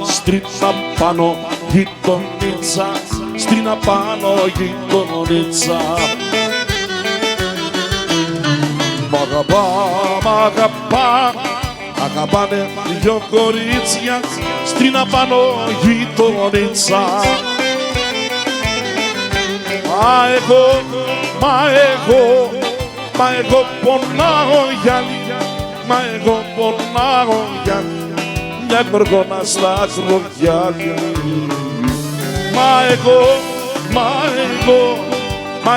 Στην απάνω γειτονίτσα, στην απάνω γειτονίτσα. Μ' αγαπάνε δυο κορίτσια, στην απάνω γειτονίτσα. Μα εγώ πονάω γυαλιά, μα εγώ πονάω γυαλιά. Μια γοργόνα στα κρογιάλια. Μα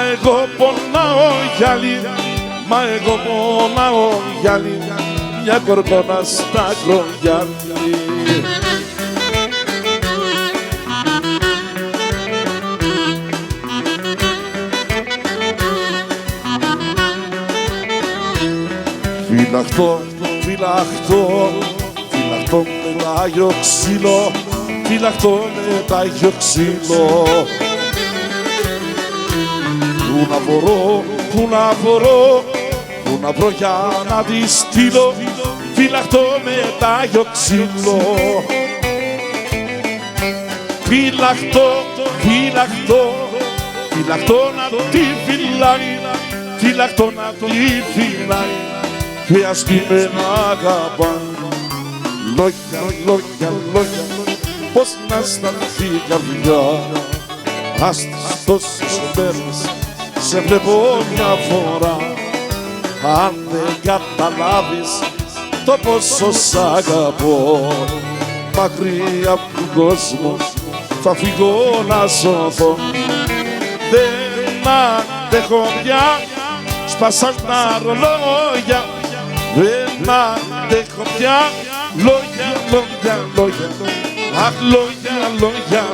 εγώ πονάω γυαλιά, μα εγώ πονάω γυαλιά. Μια γοργόνα στα κρογιάλια. Φυλαχτώ με τάγιο ξύλο, φυλαχτώ με τάγιο ξύλο. Πού να βρω για να τη στείλω, φυλαχτώ με τάγιο ξύλο. Φυλαχτώ να τη φυλάει, φυλαχτώ να τη φυλάει. Και ας μη με αγαπά. Λόγια, πώς να σταθεί η καρδιά. Ας τις τόσες μέρες σε βλέπω μια φορά. Αν δεν καταλάβεις το πόσο σ' αγαπώ, μακριά από τον κόσμο θα φύγω να σωθώ. Δεν αντέχω πια, σπάσαν τα ρολόγια. Δεν αντέχω πια, λόγια, αχ λόγια.